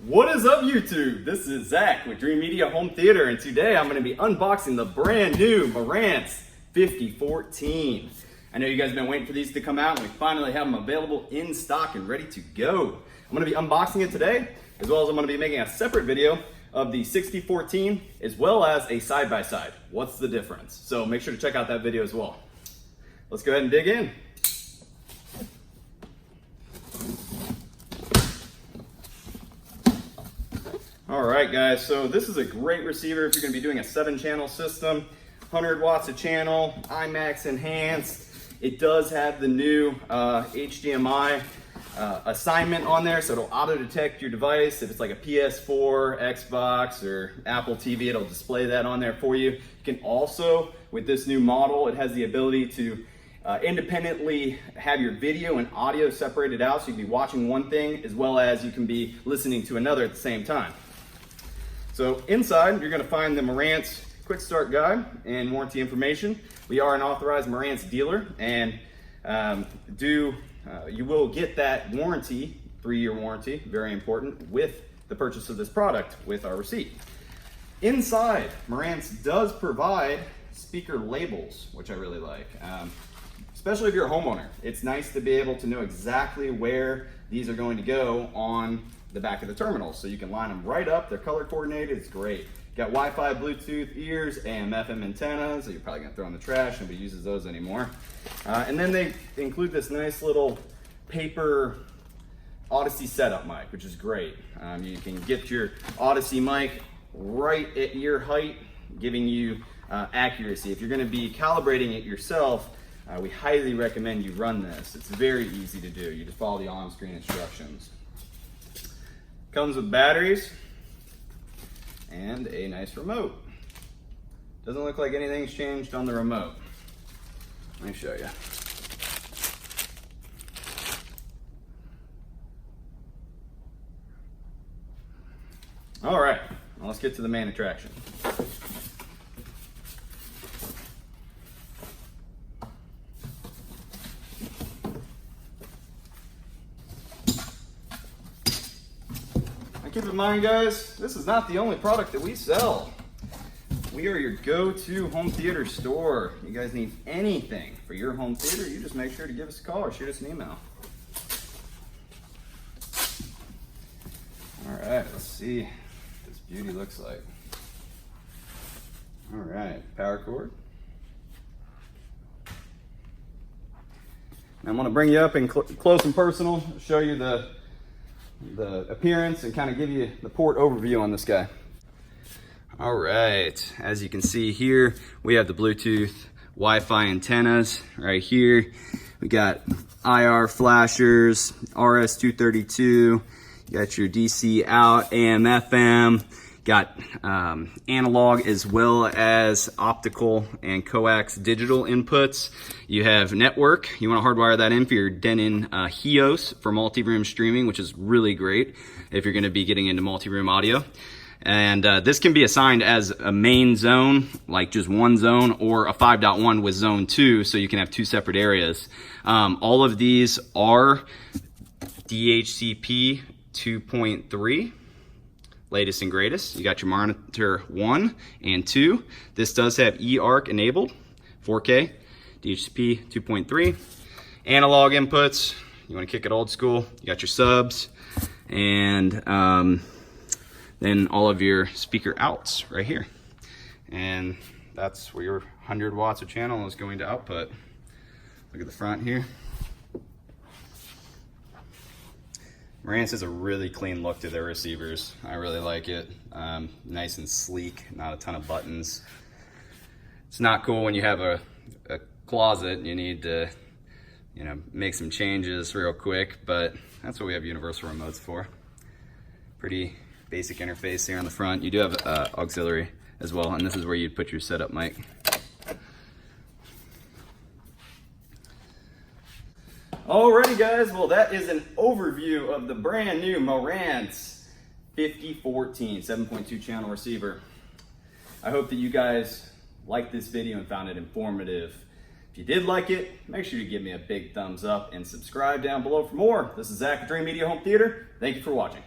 What is up, YouTube? This is Zach with Dream Media Home Theater, and today I'm going to be unboxing the brand new Marantz 5014. I know you guys have been waiting for these to come out, and we finally have them available in stock and ready to go. I'm going to be unboxing it today, as well as I'm going to be making a separate video of the 6014, as well as a side-by-side. What's the difference? So make sure to check out that video as well. Let's go ahead and dig in. All right, guys, so this is a great receiver if you're going to be doing a 7-channel system, 100 watts a channel, IMAX enhanced. It does have the new Hdmi Assignment on there, so it'll auto-detect your device. If it's like a PS4, Xbox, or Apple TV, it'll display that on there for you. You can also, with this new model, it has the ability to independently have your video and audio separated out, so you can be watching one thing as well as you can be listening to another at the same time. So inside, you're going to find the Marantz quick start guide and warranty information. We are an authorized Marantz dealer, and you will get that warranty, 3-year warranty, very important, with the purchase of this product with our receipt. Inside, Marantz does provide speaker labels, which I really like. Especially if you're a homeowner, it's nice to be able to know exactly where these are going to go on the back of the terminals, so you can line them right up. They're color coordinated. It's great. Got Wi-Fi, Bluetooth ears, AM, FM antennas that you're probably gonna throw in the trash. Nobody uses those anymore. And then they include this nice little paper Odyssey setup mic, which is great. You can get your Odyssey mic right at ear height, giving you accuracy. If you're gonna be calibrating it yourself, we highly recommend you run this. It's very easy to do. You just follow the on-screen instructions. Comes with batteries and a nice remote. Doesn't look like anything's changed on the remote. Let me show you. All right, well, let's get to the main attraction. Keep in mind, guys, this is not the only product that we sell. We are your go-to home theater store. You guys need anything for your home theater, you just make sure to give us a call or shoot us an email. All right, let's see what this beauty looks like. All right, power cord. Now I'm gonna bring you up in close and personal, show you the appearance and kind of give you the port overview on this guy. All right, as you can see here, we have the Bluetooth Wi-Fi antennas right here. We got IR flashers, RS-232, you got your DC out, AM, FM, got analog as well as optical and coax digital inputs. You have network. You want to hardwire that in for your Denon HEOS for multi-room streaming, which is really great if you're going to be getting into multi-room audio. And this can be assigned as a main zone, like just one zone, or a 5.1 with zone 2, so you can have 2 separate areas. All of these are DHCP 2.3. Latest and greatest. You got your monitor 1 and 2. This does have eARC enabled, 4K, DHCP 2.3. Analog inputs, you want to kick it old school, you got your subs, and then all of your speaker outs right here. And that's where your 100 watts of channel is going to output. Look at the front here. Marantz has a really clean look to their receivers. I really like it. Nice and sleek, not a ton of buttons. It's not cool when you have a closet, you need to, make some changes real quick, but that's what we have universal remotes for. Pretty basic interface here on the front. You do have auxiliary as well, and this is where you'd put your setup mic. Alrighty, guys, well, that is an overview of the brand new Marantz 5014 7.2 channel receiver. I hope that you guys liked this video and found it informative. If you did like it, make sure you give me a big thumbs up and subscribe down below for more. This is Zach at Dream Media Home Theater. Thank you for watching.